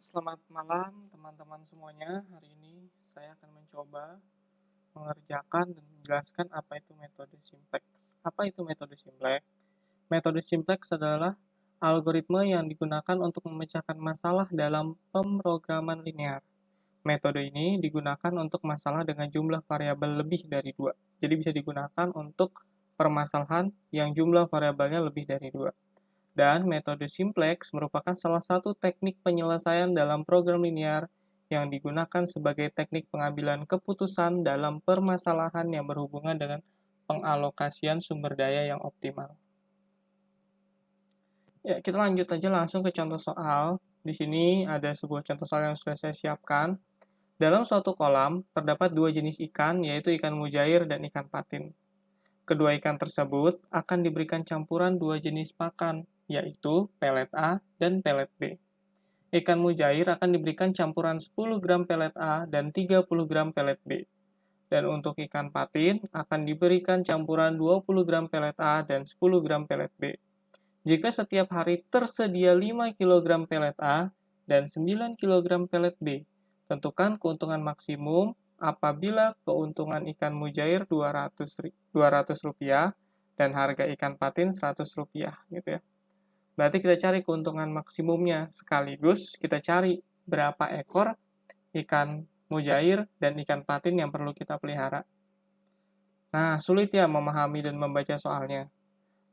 Selamat malam teman-teman semuanya. Hari ini saya akan mencoba mengerjakan dan menjelaskan apa itu metode simplex. Apa itu metode simplex? Metode simplex adalah algoritma yang digunakan untuk memecahkan masalah dalam pemrograman linear. Metode ini digunakan untuk masalah dengan jumlah variabel lebih dari dua. Jadi bisa digunakan untuk permasalahan yang jumlah variabelnya lebih dari dua. Dan metode simplex merupakan salah satu teknik penyelesaian dalam program linear yang digunakan sebagai teknik pengambilan keputusan dalam permasalahan yang berhubungan dengan pengalokasian sumber daya yang optimal. Ya, kita lanjut aja langsung ke contoh soal. Di sini ada sebuah contoh soal yang sudah saya siapkan. Dalam suatu kolam, terdapat dua jenis ikan, yaitu ikan mujair dan ikan patin. Kedua ikan tersebut akan diberikan campuran dua jenis pakan, yaitu pelet A dan pelet B. Ikan mujair akan diberikan campuran 10 gram pelet A dan 30 gram pelet B. Dan untuk ikan patin akan diberikan campuran 20 gram pelet A dan 10 gram pelet B. Jika setiap hari tersedia 5 kg pelet A dan 9 kg pelet B, tentukan keuntungan maksimum apabila keuntungan ikan mujair Rp200 dan harga ikan patin Rp100 gitu ya. Berarti kita cari keuntungan maksimumnya sekaligus kita cari berapa ekor ikan mujair dan ikan patin yang perlu kita pelihara. Nah, sulit ya memahami dan membaca soalnya.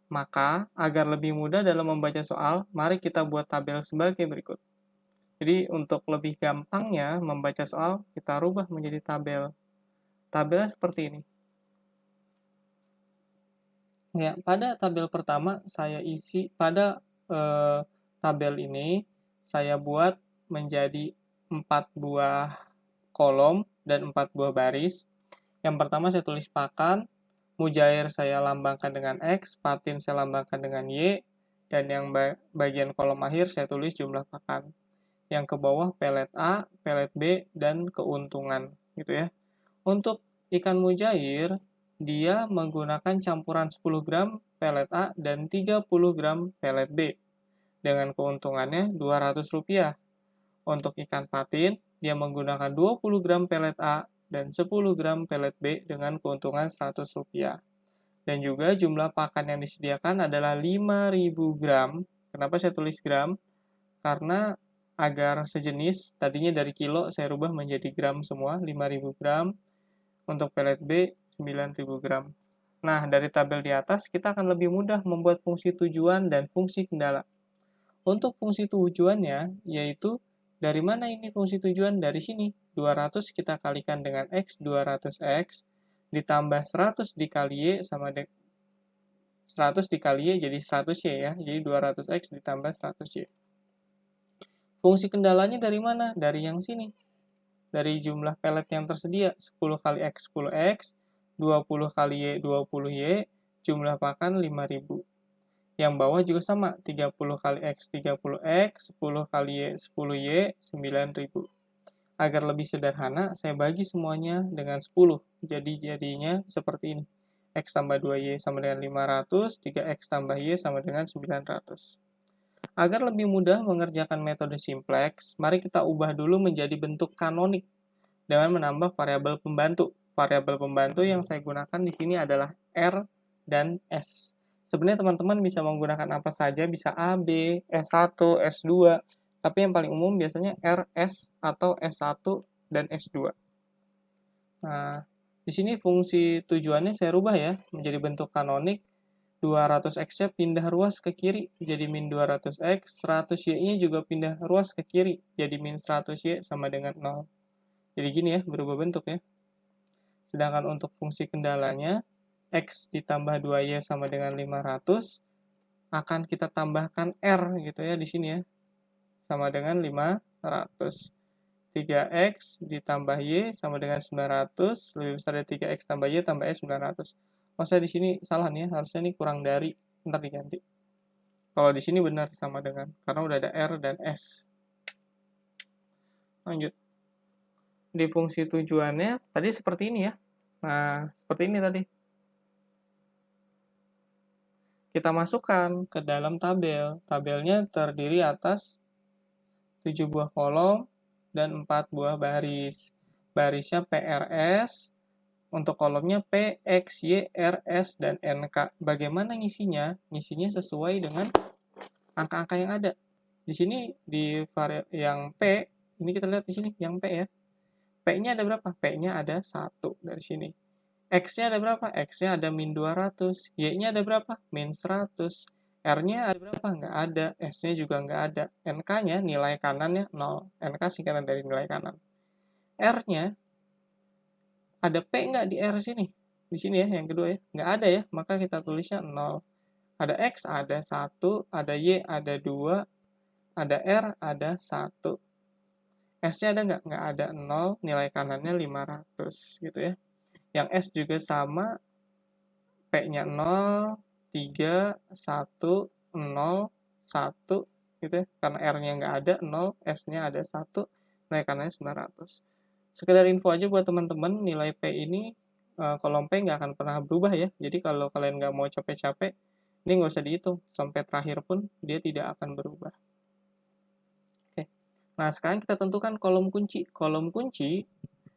Maka, agar lebih mudah dalam membaca soal, mari kita buat tabel sebagai berikut. Jadi, untuk lebih gampangnya membaca soal, kita rubah menjadi tabel. Tabelnya seperti ini. Ya, pada tabel pertama, saya isi pada tabel ini, saya buat menjadi 4 buah kolom dan 4 buah baris. Yang pertama saya tulis pakan, mujair saya lambangkan dengan X, patin saya lambangkan dengan Y, dan yang bagian kolom akhir saya tulis jumlah pakan. Yang ke bawah pelet A, pelet B, dan keuntungan, gitu ya. Untuk ikan mujair, dia menggunakan campuran 10 gram pelet A dan 30 gram pelet B, dengan keuntungannya Rp200. Untuk ikan patin, dia menggunakan 20 gram pelet A dan 10 gram pelet B dengan keuntungan Rp100. Dan juga jumlah pakan yang disediakan adalah 5.000 gram. Kenapa saya tulis gram? Karena agar sejenis, tadinya dari kilo saya rubah menjadi gram semua, 5.000 gram. Untuk pelet B, 9.000 gram. Nah, dari tabel di atas, kita akan lebih mudah membuat fungsi tujuan dan fungsi kendala. Untuk fungsi tujuannya, yaitu dari mana ini fungsi tujuan? Dari sini. 200 kita kalikan dengan X, 200X, ditambah 100 dikali Y, sama 100 dikali Y jadi 100Y ya. Jadi 200X ditambah 100Y. Fungsi kendalanya dari mana? Dari yang sini. Dari jumlah pelet yang tersedia, 10 kali X, 10X, 20 kali Y, 20Y, jumlah pakan 5.000. Yang bawah juga sama, 30 kali X, 30X, 10 kali Y, 10Y, 9.000. Agar lebih sederhana, saya bagi semuanya dengan 10. Jadi jadinya seperti ini. X tambah 2Y sama dengan 500, 3X tambah Y sama dengan 900. Agar lebih mudah mengerjakan metode simplex, mari kita ubah dulu menjadi bentuk kanonik dengan menambah variabel pembantu. Variabel pembantu yang saya gunakan di sini adalah R dan S. Sebenarnya teman-teman bisa menggunakan apa saja, bisa A, B, S1, S2, tapi yang paling umum biasanya R, S, atau S1 dan S2. Nah, di sini fungsi tujuannya saya rubah ya, menjadi bentuk kanonik. 200X-nya pindah ruas ke kiri, jadi min 200X, 100Y-nya juga pindah ruas ke kiri, jadi min 100Y sama dengan 0. Jadi gini ya, berubah bentuk ya. Sedangkan untuk fungsi kendalanya, X ditambah 2Y sama dengan 500, akan kita tambahkan R gitu ya di sini ya, sama dengan 500. 3X ditambah Y sama dengan 900, lebih besar dari 3X tambah Y tambah S 900. Oh, saya di sini salah nih ya, harusnya ini kurang dari, ntar diganti. Kalau di sini benar sama dengan, karena udah ada R dan S. Lanjut. Di fungsi tujuannya, tadi seperti ini ya. Nah, seperti ini tadi. Kita masukkan ke dalam tabel. Tabelnya terdiri atas 7 buah kolom, dan 4 buah baris. Barisnya PRS, untuk kolomnya P, X, Y, R, S, dan NK. Bagaimana ngisinya? Ngisinya sesuai dengan angka-angka yang ada. Di sini di yang P, ini kita lihat di sini yang P ya. P-nya ada berapa? P-nya ada 1 dari sini. X-nya ada berapa? X-nya ada min 200. Y-nya ada berapa? Min 100. R-nya ada berapa? Nggak ada. S-nya juga nggak ada. NK-nya, nilai kanannya 0. NK singkatan dari nilai kanan. R-nya, ada P nggak di R sini? Di sini ya, yang kedua ya. Nggak ada ya, maka kita tulisnya 0. Ada X, ada 1. Ada Y, ada 2. Ada R, ada 1. S-nya ada nggak? Nggak ada, 0. Nilai kanannya 500 gitu ya. Yang S juga sama, P-nya 0, 3, 1, 0, 1 gitu ya. Karena R-nya nggak ada, 0, S-nya ada 1, nilai kanannya 900. Sekedar info aja buat teman-teman, nilai P ini, kolom P nggak akan pernah berubah ya. Jadi kalau kalian nggak mau capek-capek, ini nggak usah dihitung. Sampai terakhir pun dia tidak akan berubah. Oke. Nah, sekarang kita tentukan kolom kunci. Kolom kunci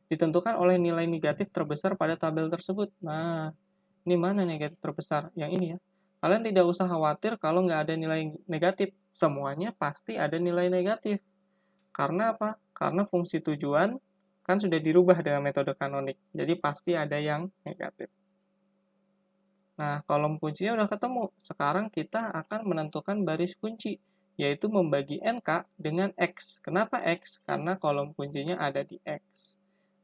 ditentukan oleh nilai negatif terbesar pada tabel tersebut. Nah, ini mana negatif terbesar? Yang ini ya. Kalian tidak usah khawatir kalau nggak ada nilai negatif. Semuanya pasti ada nilai negatif. Karena apa? Karena fungsi tujuan kan sudah dirubah dengan metode kanonik. Jadi pasti ada yang negatif. Nah, kolom kuncinya udah ketemu. Sekarang kita akan menentukan baris kunci, yaitu membagi NK dengan X. Kenapa X? Karena kolom kuncinya ada di X.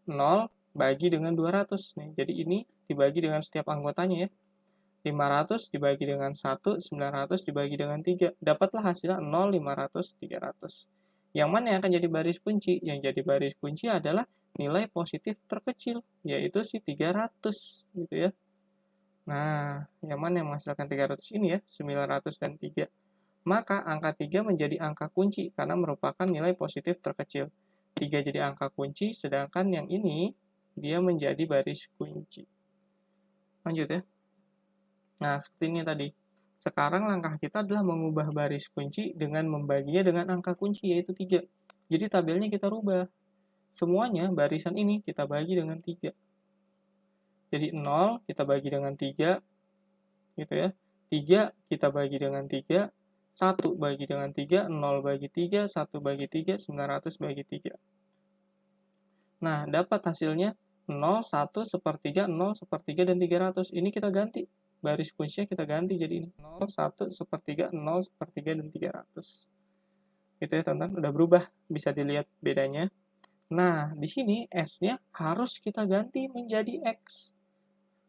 0 bagi dengan 200. Nih, jadi ini dibagi dengan setiap anggotanya ya. 500 dibagi dengan 1, 900 dibagi dengan 3. Dapatlah hasilnya 0, 500, 300. Yang mana yang akan jadi baris kunci? Yang jadi baris kunci adalah nilai positif terkecil, yaitu si 300 gitu ya. Nah, yang mana yang menghasilkan 300 ini ya? 900 dan 3. Maka angka 3 menjadi angka kunci karena merupakan nilai positif terkecil. 3 jadi angka kunci, sedangkan yang ini dia menjadi baris kunci. Lanjut ya. Nah, seperti ini tadi. Sekarang langkah kita adalah mengubah baris kunci dengan membaginya dengan angka kunci, yaitu 3. Jadi tabelnya kita rubah. Semuanya barisan ini kita bagi dengan 3. Jadi 0 kita bagi dengan 3, gitu ya. 3 kita bagi dengan 3, 1 bagi dengan 3, 0 bagi 3, 1 bagi 3, 900 bagi 3. Nah, dapat hasilnya 0, 1, sepertiga, 0, sepertiga, dan 300. Ini kita ganti. Baris kuncinya kita ganti jadi ini. 0, 1, sepertiga, 0, sepertiga, dan 300. Gitu ya teman-teman, udah berubah. Bisa dilihat bedanya. Nah, di sini S-nya harus kita ganti menjadi X.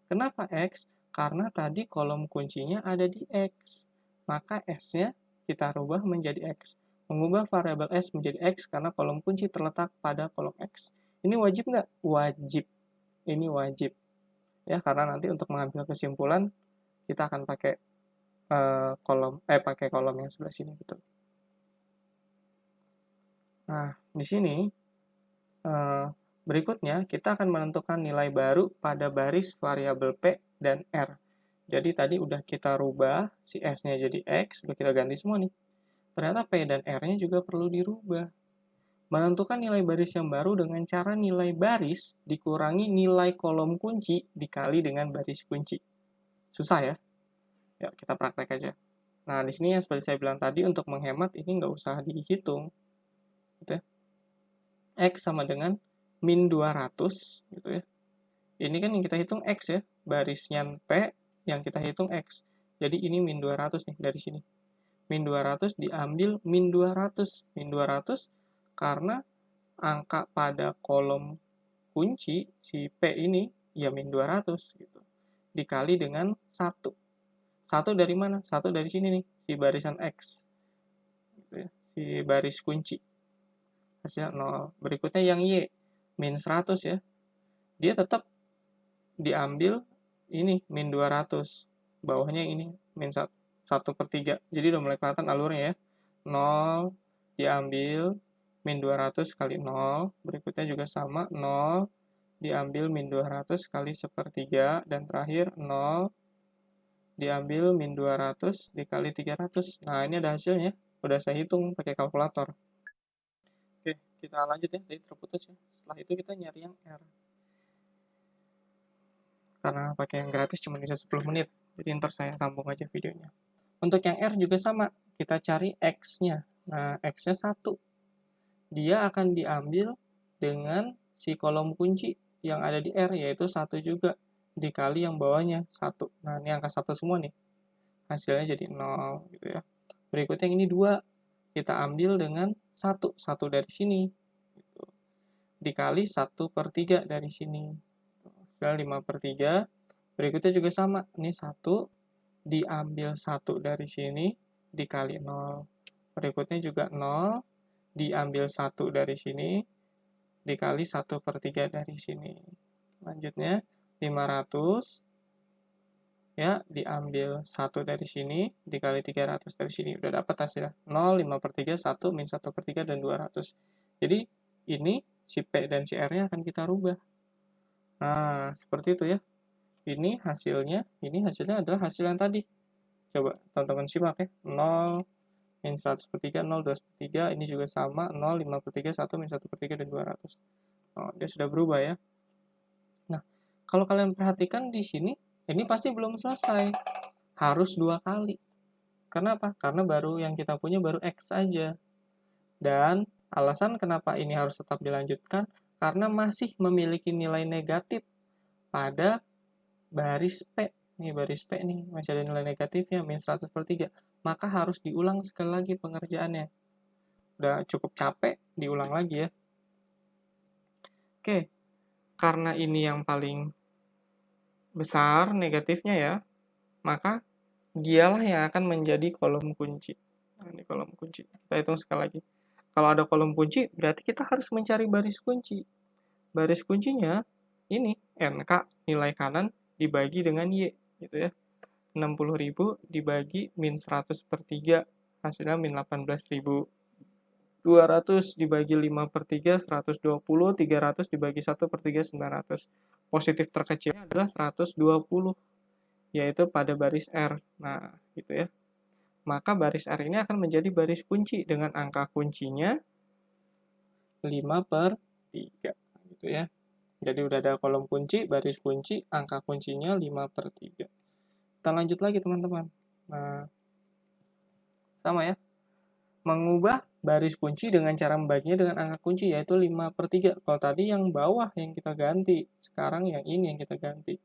Kenapa X? Karena tadi kolom kuncinya ada di X. Maka S-nya kita rubah menjadi X. Mengubah variabel S menjadi X karena kolom kunci terletak pada kolom X. Ini wajib nggak? Wajib. Ini wajib. Ya, karena nanti untuk mengambil kesimpulan, kita akan pakai pakai kolom yang sebelah sini gitu. Nah, di sini berikutnya kita akan menentukan nilai baru pada baris variabel P dan R. Jadi tadi udah kita rubah si S-nya jadi X, udah kita ganti semua nih. Ternyata P dan R-nya juga perlu dirubah. Menentukan nilai baris yang baru dengan cara nilai baris dikurangi nilai kolom kunci dikali dengan baris kunci. Susah ya? Yuk kita praktek aja. Nah, di sini yang seperti saya bilang tadi, untuk menghemat ini nggak usah dihitung. Gitu ya. X sama dengan min 200. Gitu ya. Ini kan yang kita hitung X ya. Barisnya P, yang kita hitung X. Jadi ini min 200 nih dari sini. Min 200 diambil min 200. Min 200 karena angka pada kolom kunci si P ini ya min 200 gitu. Dikali dengan 1. 1 dari mana? 1 dari sini nih, si barisan X. Gitu ya. Si baris kunci. Hasilnya 0. Berikutnya yang Y, min 100 ya. Dia tetap diambil ini min 200. Bawahnya yang ini min 1 per 3. Jadi udah mulai kelihatan alurnya ya. 0 diambil min 200 kali 0. Berikutnya juga sama, 0 diambil min 200 kali sepertiga. Dan terakhir 0 diambil min 200 dikali 300. Nah, ini ada hasilnya. Udah saya hitung pakai kalkulator. kita lanjut ya, tadi terputus ya. Setelah itu kita nyari yang R. Karena pakai yang gratis cuma bisa 10 menit. Jadi ntar saya sambung aja videonya. Untuk yang R juga sama, kita cari X-nya. Nah, X-nya 1. Dia akan diambil dengan si kolom kunci yang ada di R, yaitu 1 juga. Dikali yang bawahnya, 1. Nah, ini angka 1 semua nih. Hasilnya jadi 0 gitu ya. Berikutnya yang ini 2. Kita ambil dengan 1. 1 dari sini. Gitu. Dikali 1/3 dari sini. Hasilnya 5/3. Berikutnya juga sama. Ini 1. Diambil 1 dari sini. Dikali 0. Berikutnya juga 0. Diambil 1 dari sini. Dikali 1/3 dari sini. Lanjutnya 500. Ya, diambil 1 dari sini, dikali 300 dari sini. Udah dapat hasilnya. 0, 5/3, 1, min 1/3, dan 200. Jadi, ini si P dan si R-nya akan kita rubah. Nah, seperti itu ya. Ini hasilnya adalah hasil yang tadi. Coba teman-teman simak ya. 0, min 100/3, 0, 200/3, ini juga sama. 0, 5/3, 1, min 1/3, dan 200. Oh, dia sudah berubah ya. Nah, kalau kalian perhatikan di sini, ini pasti belum selesai. Harus 2 kali. Kenapa? Karena baru yang kita punya baru X saja. Dan alasan kenapa ini harus tetap dilanjutkan, karena masih memiliki nilai negatif pada baris P. Nih baris P nih, masih ada nilai negatifnya, min 100/3. Maka harus diulang sekali lagi pengerjaannya. Udah cukup capek, diulang lagi ya. Oke, karena ini yang paling besar negatifnya ya, maka dialah yang akan menjadi kolom kunci. Nah, ini kolom kunci. Kita hitung sekali lagi. Kalau ada kolom kunci, berarti kita harus mencari baris kunci. Baris kuncinya ini, NK, nilai kanan, dibagi dengan Y. Gitu ya. 60.000 dibagi min 100/3, hasilnya min 18.000. 200 dibagi 5/3, 120. 300 dibagi 1/3, 900. Positif terkecilnya adalah 120. Yaitu pada baris R. Nah, gitu ya. Maka baris R ini akan menjadi baris kunci dengan angka kuncinya 5/3. Gitu ya. Jadi udah ada kolom kunci, baris kunci, angka kuncinya 5/3. Kita lanjut lagi teman-teman. Nah, sama ya. Mengubah baris kunci dengan cara membaginya dengan angka kunci, yaitu 5/3. Kalau tadi yang bawah yang kita ganti, sekarang yang ini yang kita ganti.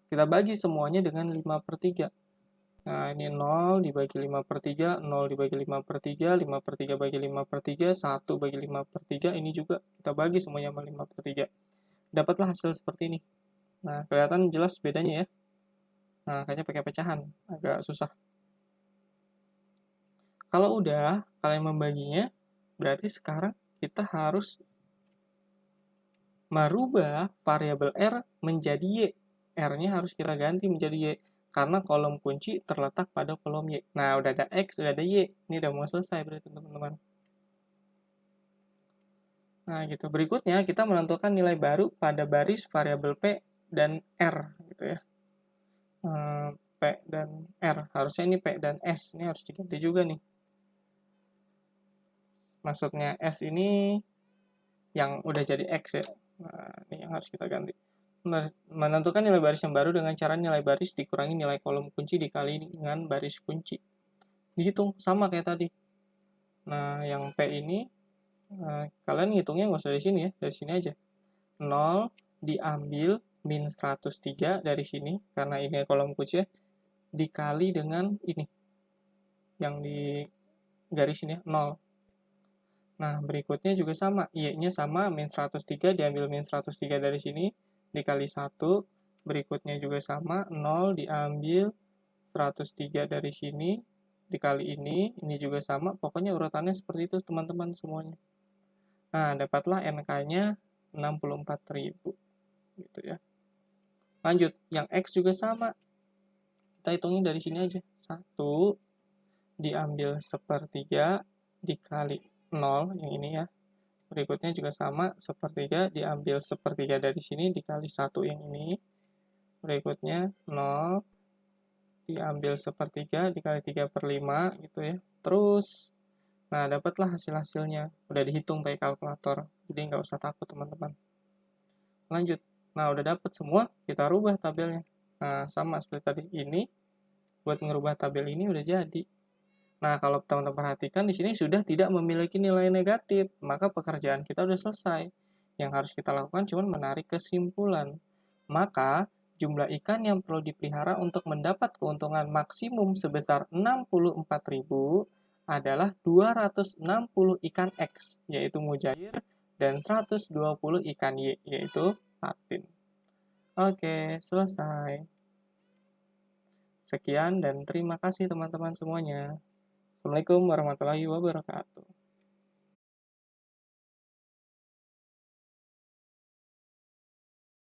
Kita bagi semuanya dengan 5/3. Nah, ini 0 dibagi 5/3, 0 dibagi 5/3, 5/3 bagi 5/3, 1 bagi 5/3, ini juga kita bagi semuanya sama 5/3. Dapatlah hasil seperti ini. Nah, kelihatan jelas bedanya ya. Nah, kayaknya pakai pecahan, agak susah. Kalau udah kalian membaginya, berarti sekarang kita harus merubah variabel R menjadi Y. R-nya harus kita ganti menjadi Y. Karena kolom kunci terletak pada kolom Y. Nah, udah ada X, udah ada Y. Ini udah mau selesai berarti teman-teman. Nah, gitu. Berikutnya, kita menentukan nilai baru pada baris variabel P dan R. Gitu ya. P dan R. Harusnya ini P dan S. Ini harus diganti juga nih. Maksudnya S ini yang udah jadi X ya. Nah, ini yang harus kita ganti. Menentukan nilai baris yang baru dengan cara nilai baris dikurangi nilai kolom kunci dikali dengan baris kunci. Dihitung sama kayak tadi. Nah, yang P ini kalian ngitungnya nggak usah dari sini ya, dari sini aja. 0 diambil min 103 dari sini, karena ini kolom kunci ya, dikali dengan ini. Yang di garis ini ya, 0. Nah, berikutnya juga sama. Y-nya sama, min 103 diambil min 103 dari sini, dikali 1. Berikutnya juga sama, 0 diambil 103 dari sini, dikali ini juga sama. Pokoknya urutannya seperti itu teman-teman semuanya. Nah, dapatlah NK-nya 64.000. Gitu ya. Lanjut, yang X juga sama. Kita hitungin dari sini aja. 1 diambil 1/3 dikali 0, yang ini ya. Berikutnya juga sama, 1/3 diambil 1/3 dari sini dikali 1 yang ini. Berikutnya 0 diambil 1/3 dikali 3/5 gitu ya. Terus Nah, dapatlah hasil-hasilnya. Udah dihitung pakai kalkulator. Jadi nggak usah takut, teman-teman. Lanjut. Nah, udah dapat semua, kita rubah tabelnya. Nah, sama seperti tadi. Ini, buat ngerubah tabel ini udah jadi. Nah, kalau teman-teman perhatikan, di sini sudah tidak memiliki nilai negatif. Maka pekerjaan kita udah selesai. Yang harus kita lakukan cuma menarik kesimpulan. Maka, jumlah ikan yang perlu dipelihara untuk mendapat keuntungan maksimum sebesar 64.000 adalah 260 ikan X, yaitu mujair, dan 120 ikan Y, yaitu patin. Oke, selesai. Sekian dan terima kasih teman-teman semuanya. Assalamualaikum warahmatullahi wabarakatuh.